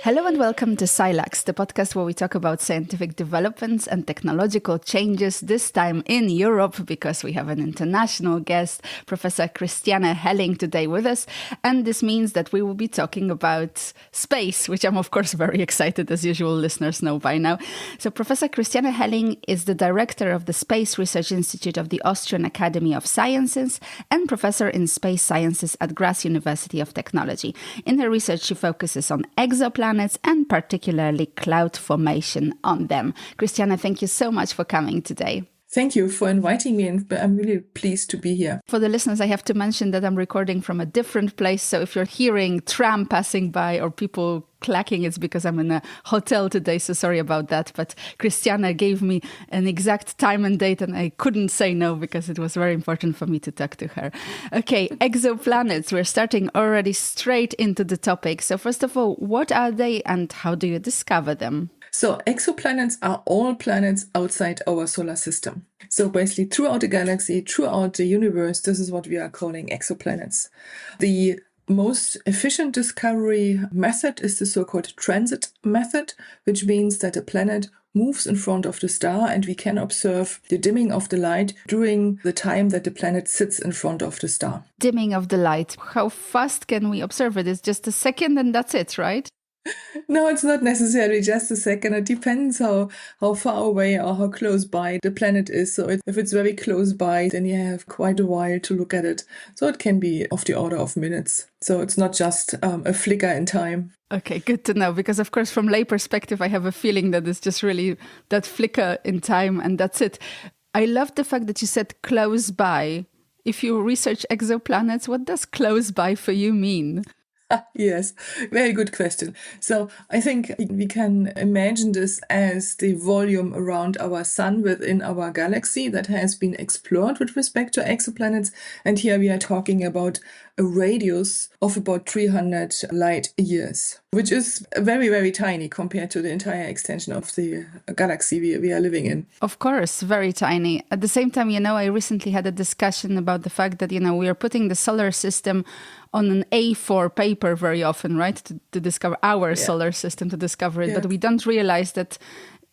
Hello and welcome to SciLux, the podcast where we talk about scientific developments and technological changes, this time in Europe, because we have an international guest, Professor Christiane Helling, today with us. And this means that we will be talking about space, which I'm, of course, very excited, as usual, listeners know by now. So Professor Christiane Helling is the director of the Space Research Institute of the Austrian Academy of Sciences and professor in space sciences at Graz University of Technology. In her research, she focuses on exoplanets and particularly cloud formation on them. Christiane, thank you so much for coming today. Thank you for inviting me, and I'm really pleased to be here. For the listeners, I have to mention that I'm recording from a different place. So if you're hearing tram passing by or people clacking, it's because I'm in a hotel today. So sorry about that. But Christiane gave me an exact time and date, and I couldn't say no because it was very important for me to talk to her. Okay, exoplanets. We're starting already straight into the topic. So first of all, what are they and how do you discover them? So exoplanets are all planets outside our solar system. So basically throughout the galaxy, throughout the universe, this is what we are calling exoplanets. The most efficient discovery method is the so-called transit method, which means that a planet moves in front of the star and we can observe the dimming of the light during the time that the planet sits in front of the star. Dimming of the light. How fast can we observe it? It's just a second and that's it, right? No, it's not necessarily just a second. It depends how far away or how close by the planet is. So if it's very close by, then you have quite a while to look at it. So it can be of the order of minutes. So it's not just a flicker in time. Okay, good to know. Because, of course, from lay perspective, I have a feeling that it's just really that flicker in time and that's it. I love the fact that you said close by. If you research exoplanets, what does close by for you mean? Yes, very good question. So I think we can imagine this as the volume around our sun within our galaxy that has been explored with respect to exoplanets. And here we are talking about a radius of about 300 light years, which is very, very tiny compared to the entire extension of the galaxy we are living in. Of course, very tiny. At the same time, I recently had a discussion about the fact that, we are putting the solar system on an A4 paper very often, right? To discover our solar system, to discover it. Yeah. But we don't realize that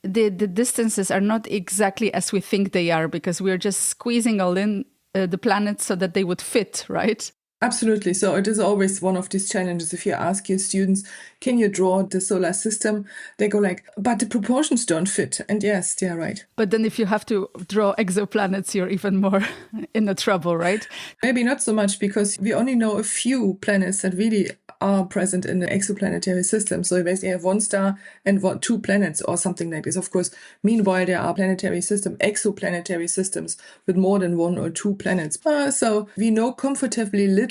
the distances are not exactly as we think they are because we're just squeezing all in the planets so that they would fit, right? Absolutely. So it is always one of these challenges. If you ask your students, can you draw the solar system? They go like, but the proportions don't fit. And yes, they are right. But then if you have to draw exoplanets, you're even more in the trouble, right? Maybe not so much because we only know a few planets that really are present in the exoplanetary system. So you basically have one star and two planets or something like this. Of course, meanwhile, there are exoplanetary systems with more than one or two planets. So we know comfortably little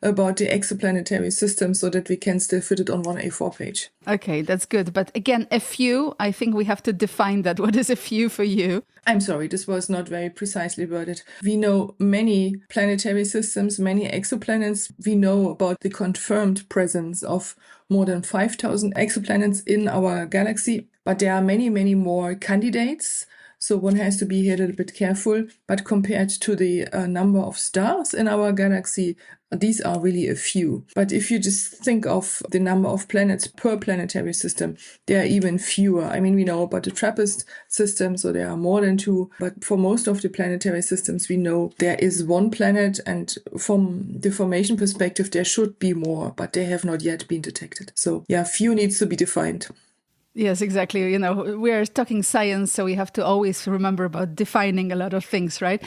about the exoplanetary system so that we can still fit it on one A4 page. Okay, that's good. But again, a few, I think we have to define that. What is a few for you? I'm sorry, this was not very precisely worded. We know many planetary systems, many exoplanets. We know about the confirmed presence of more than 5,000 exoplanets in our galaxy, but there are many, many more candidates. So one has to be here a little bit careful. But compared to the number of stars in our galaxy, these are really a few. But if you just think of the number of planets per planetary system, there are even fewer. I mean, we know about the TRAPPIST system, so there are more than two. But for most of the planetary systems, we know there is one planet. And from the formation perspective, there should be more, but they have not yet been detected. So few needs to be defined. Yes, exactly. We are talking science, so we have to always remember about defining a lot of things, right?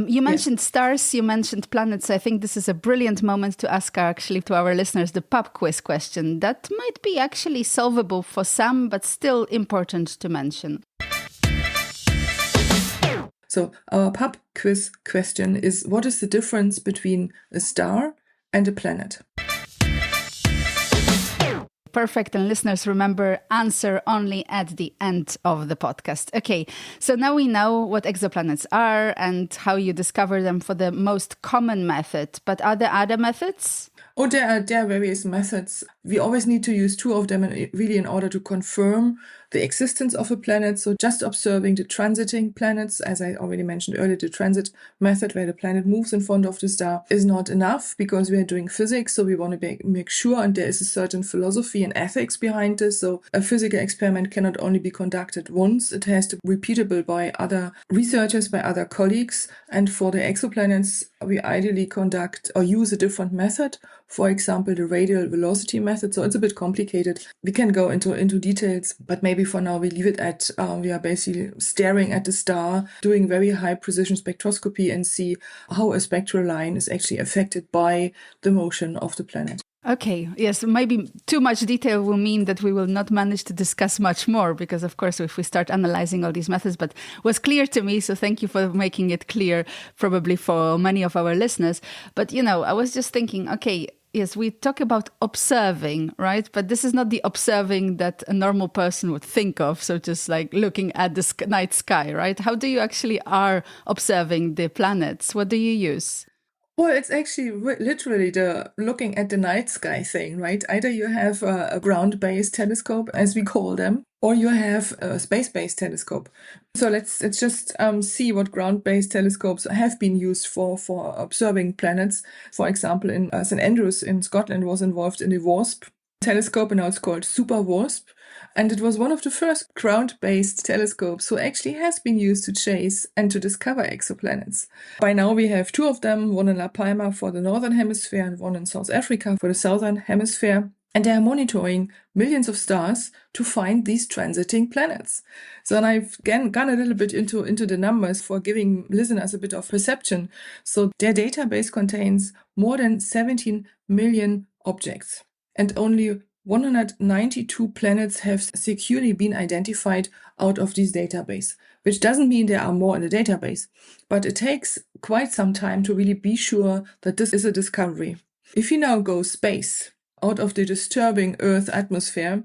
You mentioned stars, you mentioned planets. I think this is a brilliant moment to ask actually to our listeners the pub quiz question that might be actually solvable for some, but still important to mention. So our pub quiz question is, what is the difference between a star and a planet? Perfect. And listeners, remember, answer only at the end of the podcast. Okay, so now we know what exoplanets are and how you discover them for the most common method. But are there other methods? Oh, there are various methods. we always need to use two of them really in order to confirm the existence of a planet. So just observing the transiting planets, as I already mentioned earlier, the transit method where the planet moves in front of the star is not enough because we are doing physics. So we want to make sure, and there is a certain philosophy and ethics behind this. So a physical experiment cannot only be conducted once, it has to be repeatable by other researchers, by other colleagues. And for the exoplanets, we ideally conduct or use a different method. For example, the radial velocity method. So it's a bit complicated. We can go into details, but maybe for now we leave it at we are basically staring at the star, doing very high precision spectroscopy and see how a spectral line is actually affected by the motion of the planet. Okay, yes, maybe too much detail will mean that we will not manage to discuss much more because, of course, if we start analyzing all these methods, but it was clear to me, so thank you for making it clear, probably for many of our listeners. But, I was just thinking, okay, yes, we talk about observing, right? But this is not the observing that a normal person would think of. So just like looking at the night sky, right? How do you actually are observing the planets? What do you use? Well, it's actually literally the looking at the night sky thing, right? Either you have a ground-based telescope, as we call them, or you have a space-based telescope. So let's just see what ground-based telescopes have been used for observing planets. For example, in St. Andrews in Scotland was involved in the WASP telescope, and now it's called Super WASP. And it was one of the first ground-based telescopes who actually has been used to chase and to discover exoplanets. By now we have two of them, one in La Palma for the northern hemisphere and one in South Africa for the southern hemisphere. And they are monitoring millions of stars to find these transiting planets. So and I've again gone a little bit into the numbers for giving listeners a bit of perception. So their database contains more than 17 million objects. And only 192 planets have securely been identified out of this database, which doesn't mean there are more in the database, but it takes quite some time to really be sure that this is a discovery. If you now go space out of the disturbing Earth atmosphere,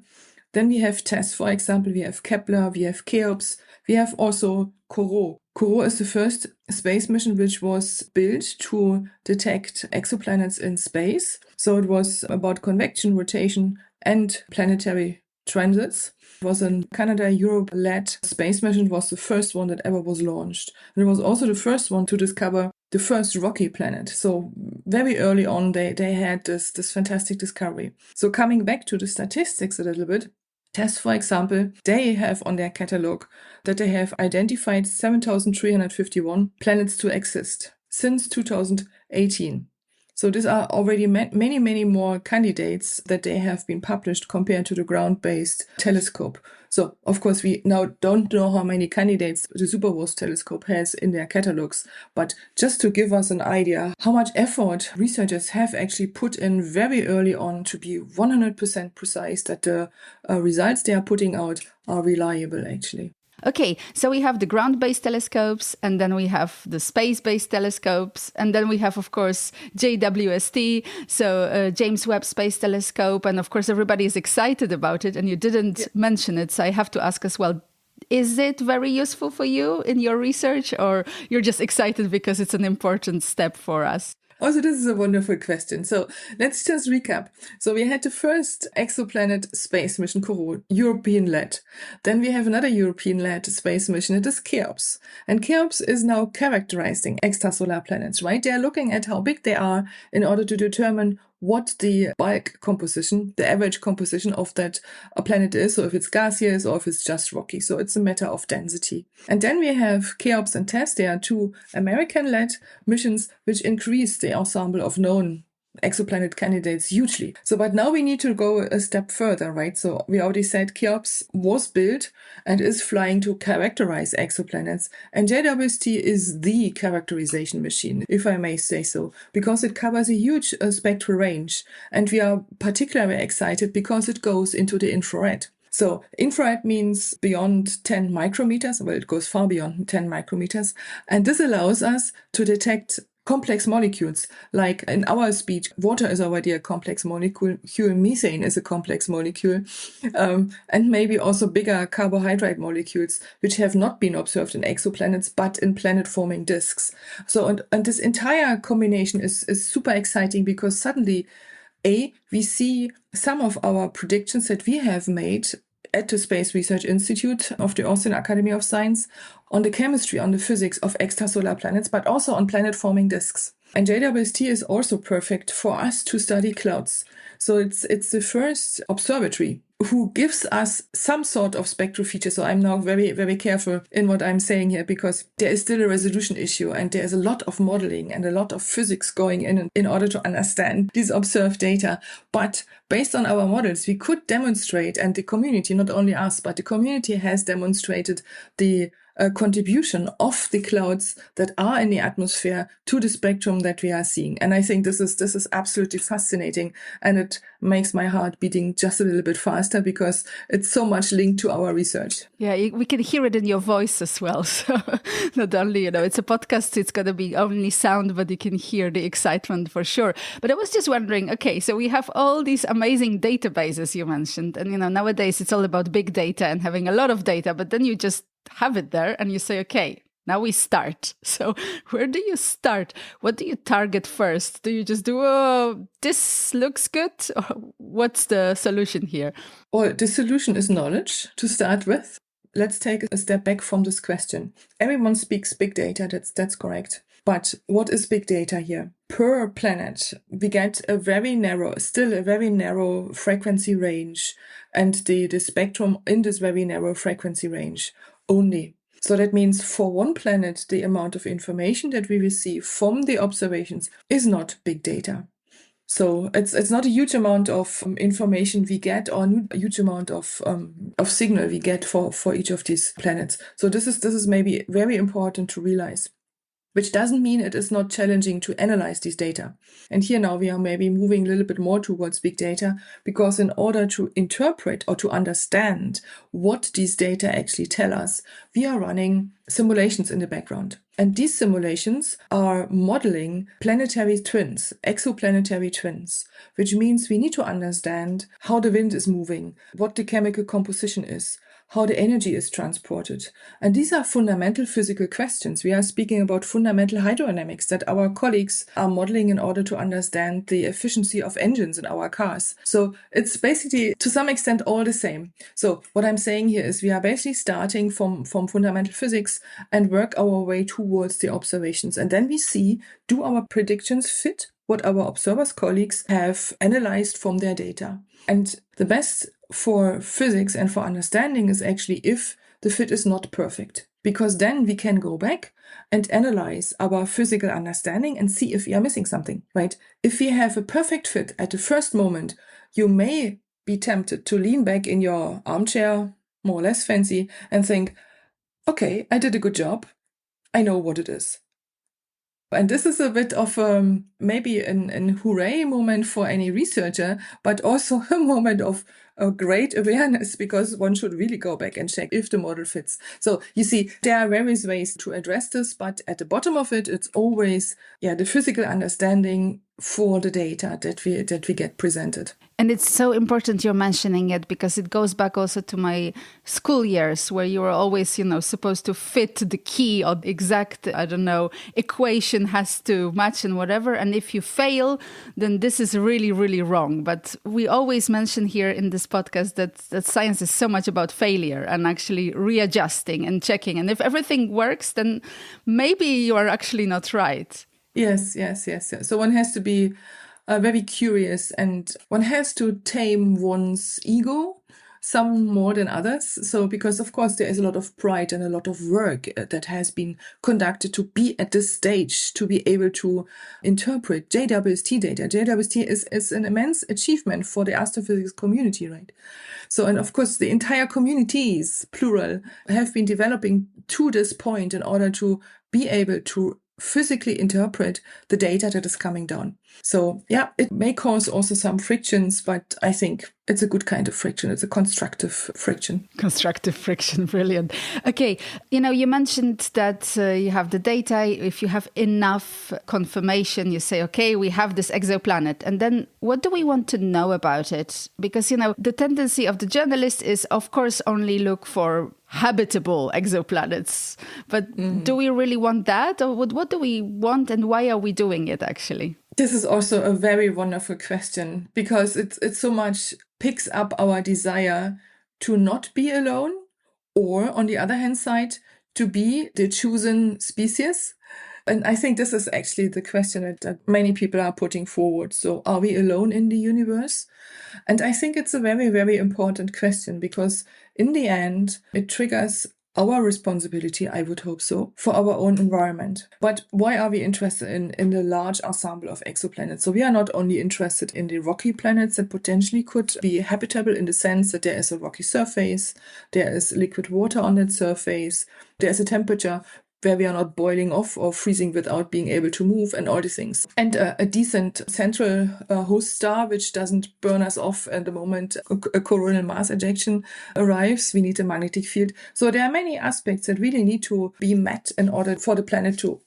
then we have TESS, for example, we have Kepler, we have Cheops, we have also CoRoT. CoRoT is the first space mission which was built to detect exoplanets in space. So it was about convection, rotation, and planetary transits. It was a Canada-Europe-led space mission. It was the first one that ever was launched. And it was also the first one to discover the first rocky planet. So very early on, they had this fantastic discovery. So coming back to the statistics a little bit, TESS, for example, they have on their catalog that they have identified 7,351 planets to exist since 2018. So these are already many, many more candidates that they have been published compared to the ground-based telescope. So, of course, we now don't know how many candidates the SuperWASP telescope has in their catalogs, but just to give us an idea how much effort researchers have actually put in very early on to be 100% precise that the results they are putting out are reliable, actually. Okay, so we have the ground-based telescopes, and then we have the space-based telescopes, and then we have, of course, JWST, so James Webb Space Telescope, and of course everybody is excited about it, and you didn't mention it, so I have to ask as well, is it very useful for you in your research, or you're just excited because it's an important step for us? Also, this is a wonderful question. So let's just recap. So we had the first exoplanet space mission, CoRoT, European-led. Then we have another European-led space mission. It is Cheops. And Cheops is now characterizing extrasolar planets, right? They are looking at how big they are in order to determine what the bulk composition, the average composition of that planet is. So if it's gaseous or if it's just rocky. So it's a matter of density. And then we have Cheops and TESS. They are two American-led missions which increase the ensemble of known exoplanet candidates hugely. So, but now we need to go a step further, right? So we already said Cheops was built and is flying to characterize exoplanets. And JWST is the characterization machine, if I may say so, because it covers a huge spectral range. And we are particularly excited because it goes into the infrared. So infrared means beyond 10 micrometers. Well, it goes far beyond 10 micrometers. And this allows us to detect complex molecules. Like in our speech, water is already a complex molecule, methane is a complex molecule, and maybe also bigger carbohydrate molecules, which have not been observed in exoplanets, but in planet-forming disks. So, and this entire combination is super exciting because suddenly We see some of our predictions that we have made at the Space Research Institute of the Austrian Academy of Science on the chemistry, on the physics of extrasolar planets, but also on planet-forming disks. And JWST is also perfect for us to study clouds. So it's the first observatory who gives us some sort of spectral feature. So I'm now very, very careful in what I'm saying here, because there is still a resolution issue and there is a lot of modeling and a lot of physics going in order to understand these observed data. But based on our models, we could demonstrate, and the community, not only us, but the community has demonstrated the contribution of the clouds that are in the atmosphere to the spectrum that we are seeing. And I think this is absolutely fascinating, and it makes my heart beating just a little bit faster because it's so much linked to our research. Yeah, we can hear it in your voice as well. So not only, it's a podcast, it's going to be only sound, but you can hear the excitement for sure. But I was just wondering, okay, so we have all these amazing databases you mentioned. And, nowadays it's all about big data and having a lot of data, but then you just have it there and you say, okay, now we start. So where do you start? What do you target first? Do you just do, oh, this looks good? Or what's the solution here? Well, the solution is knowledge to start with. Let's take a step back from this question. Everyone speaks big data, that's correct. But what is big data here? Per planet, we get a very narrow frequency range, and the spectrum in this very narrow frequency range only. So that means for one planet, the amount of information that we receive from the observations is not big data. So it's not a huge amount of information we get, or a huge amount of signal we get for each of these planets. So this is maybe very important to realize. Which doesn't mean it is not challenging to analyze these data. And here now we are maybe moving a little bit more towards big data, because in order to interpret or to understand what these data actually tell us, we are running simulations in the background. And these simulations are modeling planetary twins, exoplanetary twins, which means we need to understand how the wind is moving, what the chemical composition is, how the energy is transported. And these are fundamental physical questions. We are speaking about fundamental hydrodynamics that our colleagues are modeling in order to understand the efficiency of engines in our cars. So it's basically, to some extent, all the same. So what I'm saying here is we are basically starting from fundamental physics and work our way towards the observations. And then we see, do our predictions fit what our observers' colleagues have analyzed from their data? And the best for physics and for understanding is actually if the fit is not perfect, because then we can go back and analyze our physical understanding and see if we are missing something, right? If we have a perfect fit at the first moment, you may be tempted to lean back in your armchair, more or less fancy, and think, okay, I did a good job. I know what it is. And this is a bit of maybe an hooray moment for any researcher, but also a moment of a great awareness, because one should really go back and check if the model fits. So you see, there are various ways to address this, but at the bottom of it, it's always the physical understanding for the data that we get presented. And it's so important you're mentioning it, because it goes back also to my school years, where you were always, supposed to fit the key or the exact, equation has to match and whatever. And if you fail, then this is really, really wrong. But we always mention here in this podcast that science is so much about failure and actually readjusting and checking. And if everything works, then maybe you are actually not right. Yes. So one has to be very curious, and one has to tame one's ego, some more than others. So because of course there is a lot of pride and a lot of work that has been conducted to be at this stage, to be able to interpret JWST data. JWST is an immense achievement for the astrophysics community, right? So, and of course the entire communities, plural, have been developing to this point in order to be able to physically interpret the data that is coming down. So it may cause also some frictions, but I think it's a good kind of friction. It's a constructive friction. Constructive friction, brilliant. Okay, you mentioned that you have the data. If you have enough confirmation, you say, okay, we have this exoplanet. And then what do we want to know about it? Because, the tendency of the journalist is, of course, only look for habitable exoplanets. But do we really want that? Or what do we want, and why are we doing it, actually? This is also a very wonderful question, because it so much picks up our desire to not be alone, or on the other hand side, to be the chosen species. And I think this is actually the question that many people are putting forward. So are we alone in the universe? And I think it's a very, very important question, because in the end, it triggers our responsibility, I would hope so, for our own environment. But why are we interested in the large ensemble of exoplanets? So we are not only interested in the rocky planets that potentially could be habitable, in the sense that there is a rocky surface, there is liquid water on that surface, there is a temperature where we are not boiling off or freezing without being able to move, and all these things. And a decent central host star, which doesn't burn us off at the moment a coronal mass ejection arrives. We need a magnetic field. So there are many aspects that really need to be met in order for the planet to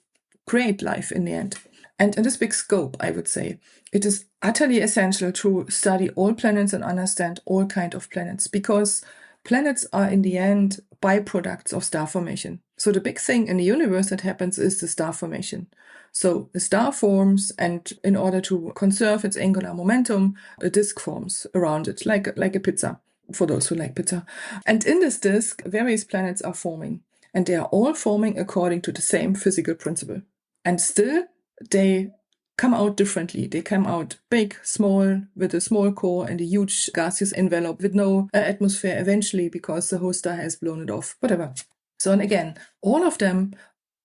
create life in the end. And in this big scope, I would say, it is utterly essential to study all planets and understand all kinds of planets, because planets are in the end byproducts of star formation. So the big thing in the universe that happens is the star formation. So the star forms, and in order to conserve its angular momentum, a disk forms around it, like a pizza, for those who like pizza. And in this disk, various planets are forming, and they are all forming according to the same physical principle. And still, they come out differently. They come out big, small, with a small core and a huge gaseous envelope with no atmosphere eventually, because the host star has blown it off, whatever. So, and again, all of them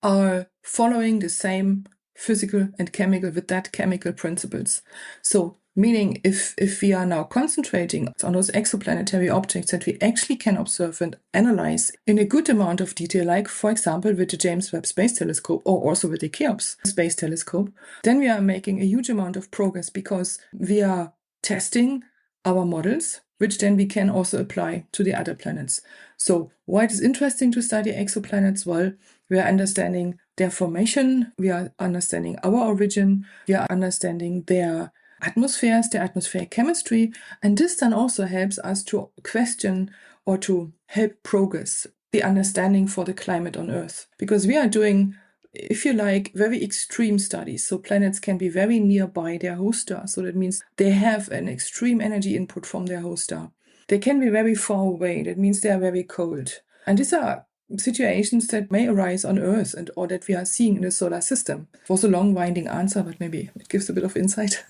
are following the same physical and chemical, with that chemical principles. So, meaning if we are now concentrating on those exoplanetary objects that we actually can observe and analyze in a good amount of detail, like, for example, with the James Webb Space Telescope, or also with the Cheops Space Telescope, then we are making a huge amount of progress, because we are testing our models, which then we can also apply to the other planets. So why it is interesting to study exoplanets? Well, we are understanding their formation, we are understanding our origin, we are understanding their atmospheres, their atmospheric chemistry, and this then also helps us to question or to help progress the understanding for the climate on Earth. Because we are doing, if you like, very extreme studies. So planets can be very nearby their host star. So that means they have an extreme energy input from their host star. They can be very far away. That means they are very cold. And these are situations that may arise on Earth, and or that we are seeing in the solar system. It was a long, winding answer, but maybe it gives a bit of insight.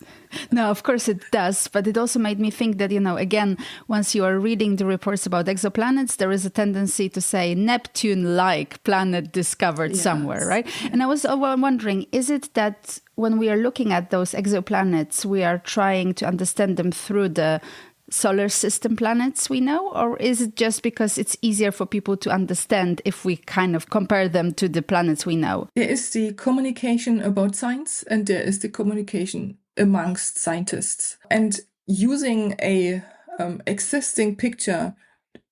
No, of course it does. But it also made me think that, again, once you are reading the reports about exoplanets, there is a tendency to say Neptune-like planet discovered somewhere, right? Yeah. And I was wondering, is it that when we are looking at those exoplanets, we are trying to understand them through the solar system planets we know, or is it just because it's easier for people to understand if we kind of compare them to the planets we know? There is the communication about science, and there is the communication amongst scientists. And using a existing picture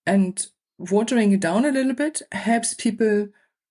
and watering it down a little bit helps people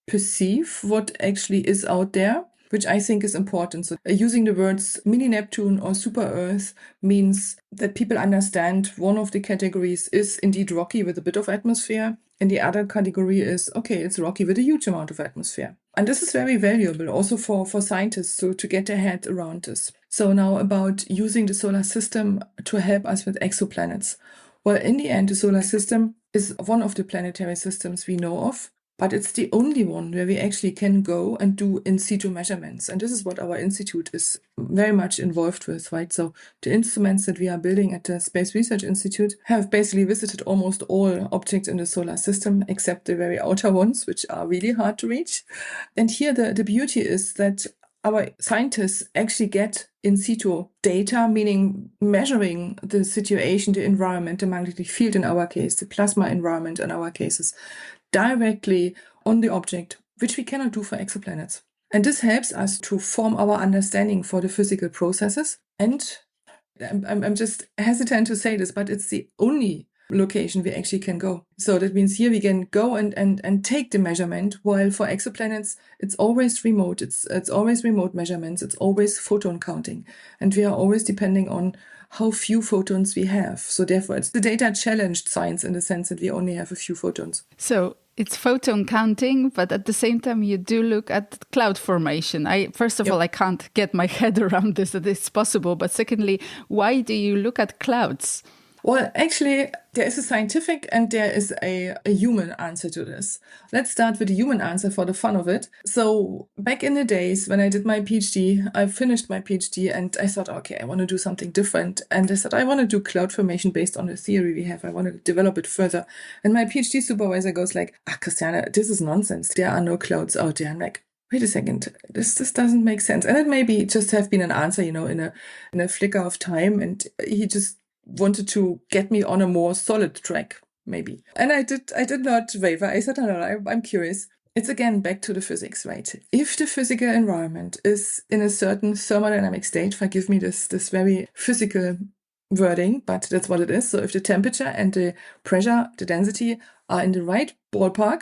perceive what actually is out there, which I think is important. So using the words mini Neptune or super Earth means that people understand one of the categories is indeed rocky with a bit of atmosphere, and the other category is, okay, it's rocky with a huge amount of atmosphere. And this is very valuable also for scientists to get their head around this. So now about using the solar system to help us with exoplanets. Well, in the end, the solar system is one of the planetary systems we know of, but it's the only one where we actually can go and do in situ measurements. And this is what our institute is very much involved with, right? So the instruments that we are building at the Space Research Institute have basically visited almost all objects in the solar system, except the very outer ones, which are really hard to reach. And here the beauty is that our scientists actually get in situ data, meaning measuring the situation, the environment, the magnetic field in our case, the plasma environment in our cases, directly on the object, which we cannot do for exoplanets. And this helps us to form our understanding for the physical processes. And I'm just hesitant to say this, but it's the only location we actually can go. So that means here we can go and take the measurement, while for exoplanets, it's always remote. It's always remote measurements. It's always photon counting. And we are always depending on how few photons we have. So therefore, it's the data challenged science in the sense that we only have a few photons. So it's photon counting, but at the same time, you do look at cloud formation. First of all, I can't get my head around this, that it's possible. But secondly, why do you look at clouds? Well, actually, there is a scientific and there is a human answer to this. Let's start with the human answer for the fun of it. So back in the days when I did my PhD, I finished my PhD and I thought, okay, I want to do something different. And I said, I want to do cloud formation based on the theory we have. I want to develop it further. And my PhD supervisor goes like, Christiane, this is nonsense. There are no clouds out there. I'm like, wait a second, this doesn't make sense. And it maybe just have been an answer, in a flicker of time. And he just wanted to get me on a more solid track, maybe. And I did not waver. I said, no, I'm curious. It's again back to the physics, right? If the physical environment is in a certain thermodynamic state, forgive me this very physical wording, but that's what it is. So if the temperature and the pressure, the density are in the right ballpark,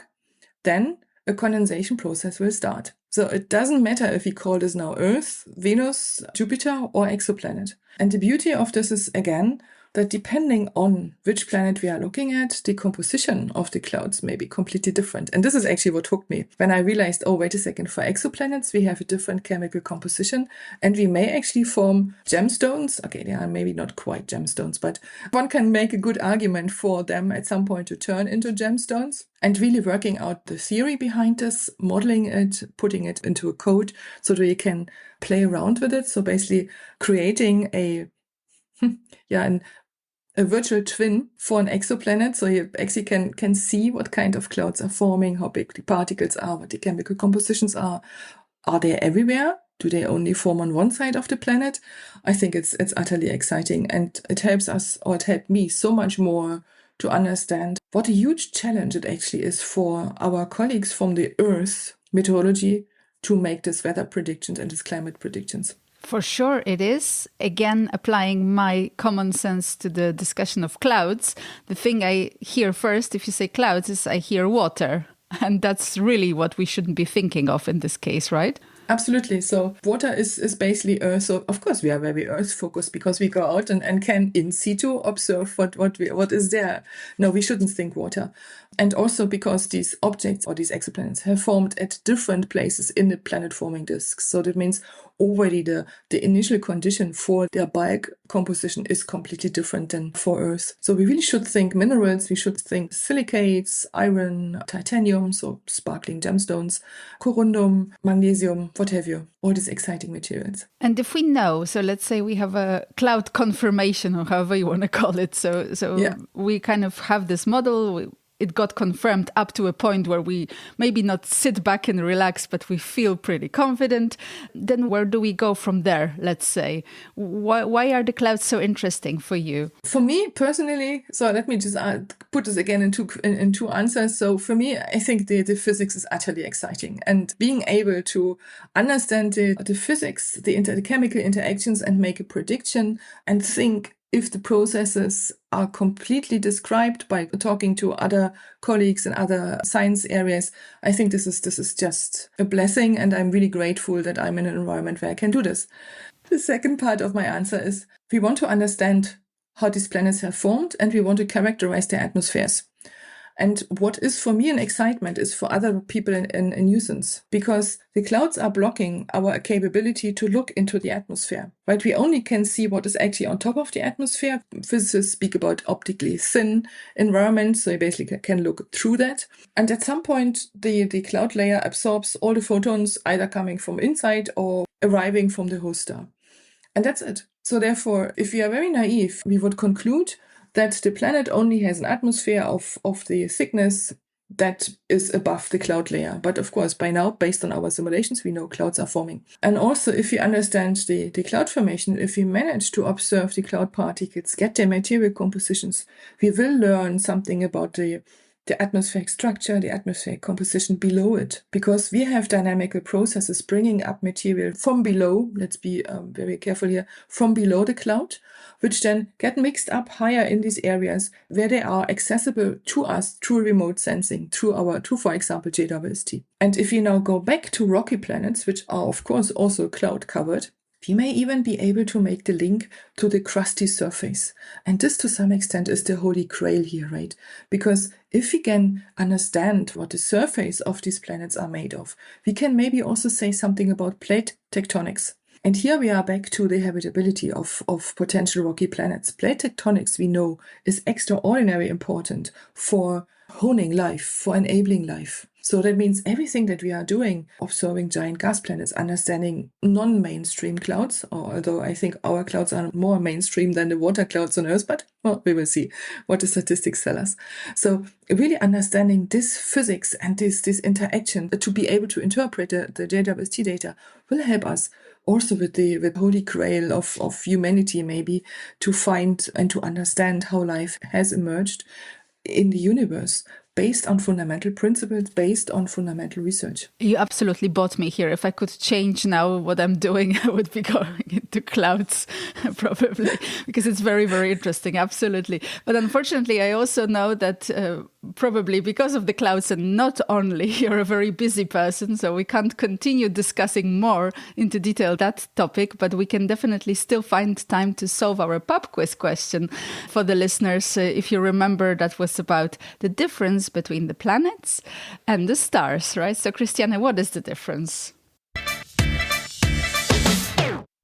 then a condensation process will start. So it doesn't matter if we call this now Earth, Venus, Jupiter, or exoplanet. And the beauty of this is, again, that depending on which planet we are looking at, the composition of the clouds may be completely different. And this is actually what hooked me. When I realized, oh, wait a second, for exoplanets, we have a different chemical composition, and we may actually form gemstones. Okay, they are maybe not quite gemstones, but one can make a good argument for them at some point to turn into gemstones. And really working out the theory behind this, modeling it, putting it into a code so that you can play around with it. So basically creating a virtual twin for an exoplanet. So you actually can see what kind of clouds are forming, how big the particles are, what the chemical compositions are. Are they everywhere? Do they only form on one side of the planet? I think it's utterly exciting, and it helps us, or it helped me so much more to understand what a huge challenge it actually is for our colleagues from the Earth meteorology to make this weather predictions and these climate predictions. For sure it is. Again, applying my common sense to the discussion of clouds, the thing I hear first, if you say clouds, is I hear water. And that's really what we shouldn't be thinking of in this case, right? Absolutely. So water is basically Earth. So of course we are very Earth focused because we go out and can in situ observe what is there. No, we shouldn't think water. And also because these objects or these exoplanets have formed at different places in the planet forming disks. So that means already the initial condition for their bulk composition is completely different than for Earth. So we really should think minerals. We should think silicates, iron, titanium, so sparkling gemstones, corundum, magnesium, what have you, all these exciting materials. And if we know, so let's say we have a cloud confirmation or however you want to call it. So we kind of have this model. It got confirmed up to a point where we maybe not sit back and relax, but we feel pretty confident. Then where do we go from there, let's say? Why are the clouds so interesting for you? For me personally, so let me just put this again in two answers. So for me, I think the physics is utterly exciting. And being able to understand the physics, the chemical interactions and make a prediction and think if the processes are completely described by talking to other colleagues in other science areas, I think this is just a blessing, and I'm really grateful that I'm in an environment where I can do this. The second part of my answer is we want to understand how these planets have formed, and we want to characterize their atmospheres. And what is for me an excitement is for other people a nuisance, because the clouds are blocking our capability to look into the atmosphere, right? We only can see what is actually on top of the atmosphere. Physicists speak about optically thin environments, so you basically can look through that. And at some point, the cloud layer absorbs all the photons either coming from inside or arriving from the host star. And that's it. So therefore, if we are very naive, we would conclude that the planet only has an atmosphere of the thickness that is above the cloud layer. But of course, by now, based on our simulations, we know clouds are forming. And also, if we understand the cloud formation, if we manage to observe the cloud particles, get their material compositions, we will learn something about the the atmospheric structure, the atmospheric composition below it, because we have dynamical processes bringing up material from below, let's be very careful here, from below the cloud, which then get mixed up higher in these areas where they are accessible to us through remote sensing, through, for example, JWST. And if we now go back to rocky planets, which are, of course, also cloud covered, we may even be able to make the link to the crusty surface. And this, to some extent, is the holy grail here, right? Because if we can understand what the surface of these planets are made of, we can maybe also say something about plate tectonics. And here we are back to the habitability of potential rocky planets. Plate tectonics, we know, is extraordinarily important for honing life, for enabling life. So that means everything that we are doing, observing giant gas planets, understanding non-mainstream clouds, although I think our clouds are more mainstream than the water clouds on Earth, but well, we will see what the statistics tell us. So really understanding this physics and this interaction to be able to interpret the JWST data will help us also with the holy grail of humanity, maybe, to find and to understand how life has emerged in the universe, based on fundamental principles, based on fundamental research. You absolutely bought me here. If I could change now what I'm doing, I would be going into clouds, probably, because it's very, very interesting. Absolutely. But unfortunately, I also know that probably because of the clouds and not only, you're a very busy person, so we can't continue discussing more into detail that topic, but we can definitely still find time to solve our pub quiz question for the listeners. If you remember, that was about the difference between the planets and the stars, right? So, Christiane, what is the difference?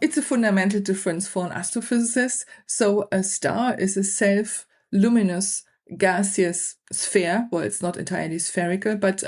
It's a fundamental difference for an astrophysicist. So a star is a self-luminous gaseous sphere. Well, it's not entirely spherical, but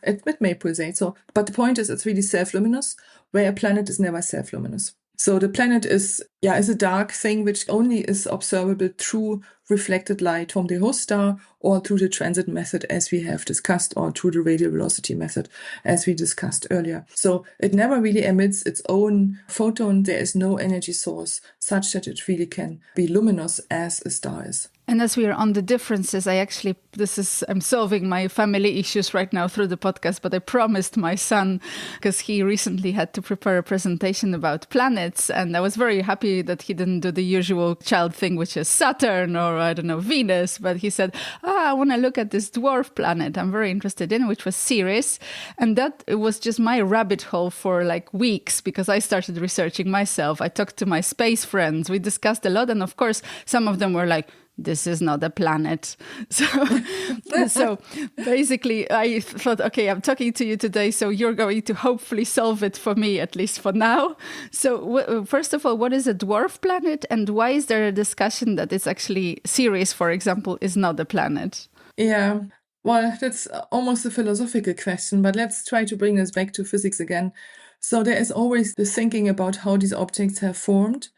it may pulsate. But the point is, it's really self-luminous, where a planet is never self-luminous. So the planet is a dark thing which only is observable through reflected light from the host star or through the transit method as we have discussed, or through the radial velocity method as we discussed earlier. So it never really emits its own photon. There is no energy source such that it really can be luminous as a star is. And as we are on the differences, I'm solving my family issues right now through the podcast, but I promised my son, because he recently had to prepare a presentation about planets, and I was very happy that he didn't do the usual child thing, which is Saturn or, I don't know, Venus, but he said, I want to look at this dwarf planet I'm very interested in, which was Ceres. And that it was just my rabbit hole for like weeks, because I started researching myself. I talked to my space friends. We discussed a lot. And of course, some of them were like, this is not a planet. So basically, I thought, okay, I'm talking to you today, so you're going to hopefully solve it for me, at least for now. So first of all, what is a dwarf planet? And why is there a discussion that it's actually Ceres, for example, is not a planet? Yeah, well, that's almost a philosophical question, but let's try to bring this back to physics again. So there is always the thinking about how these objects have formed.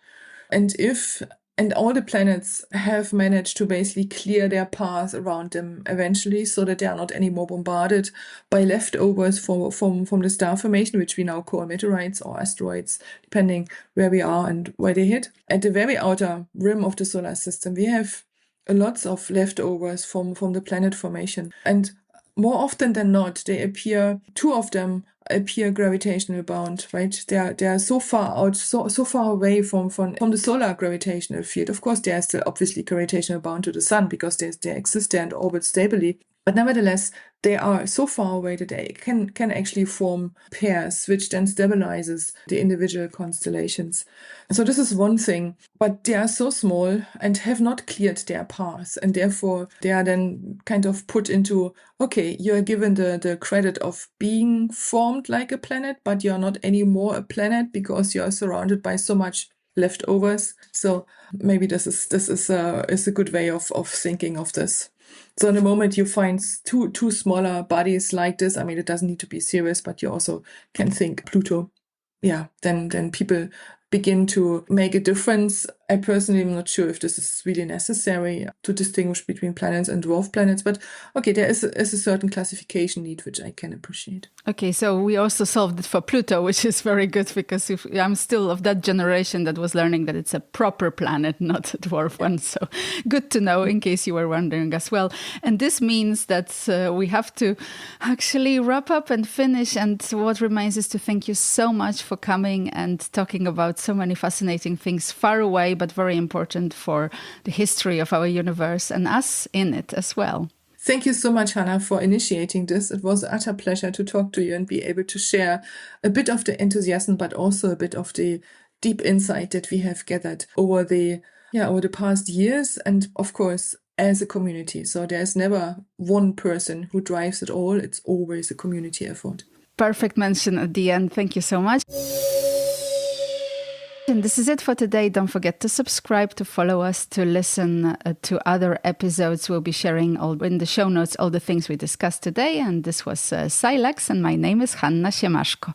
And all the planets have managed to basically clear their path around them eventually, so that they are not anymore bombarded by leftovers from the star formation, which we now call meteorites or asteroids, depending where we are and where they hit. At the very outer rim of the solar system, we have lots of leftovers from the planet formation. And more often than not, two of them appear gravitational bound, right? They are so far out, so far away from the solar gravitational field. Of course, they are still obviously gravitational bound to the sun, because they exist there and orbit stably. But nevertheless, they are so far away that they can actually form pairs, which then stabilizes the individual constellations. So this is one thing, but they are so small and have not cleared their path, and therefore they are then kind of put into, okay, you are given the credit of being formed like a planet, but you're not anymore a planet because you are surrounded by so much leftovers. So maybe this is a good way of thinking of this. So in the moment you find two smaller bodies like this, I mean, it doesn't need to be Ceres, but you also can think Pluto. Yeah, then people begin to make a difference I personally am not sure if this is really necessary to distinguish between planets and dwarf planets, but okay, there is a certain classification need, which I can appreciate. Okay, so we also solved it for Pluto, which is very good because I'm still of that generation that was learning that it's a proper planet, not a dwarf one. So good to know in case you were wondering as well. And this means that we have to actually wrap up and finish. And what remains is to thank you so much for coming and talking about so many fascinating things far away, but very important for the history of our universe and us in it as well. Thank you so much, Hannah, for initiating this. It was an utter pleasure to talk to you and be able to share a bit of the enthusiasm, but also a bit of the deep insight that we have gathered over the past years, and of course, as a community. So there's never one person who drives it all. It's always a community effort. Perfect mention at the end. Thank you so much. And this is it for today. Don't forget to subscribe, to follow us, to listen to other episodes. We'll be sharing all in the show notes all the things we discussed today. And this was Silex, and my name is Hanna Siemaszko.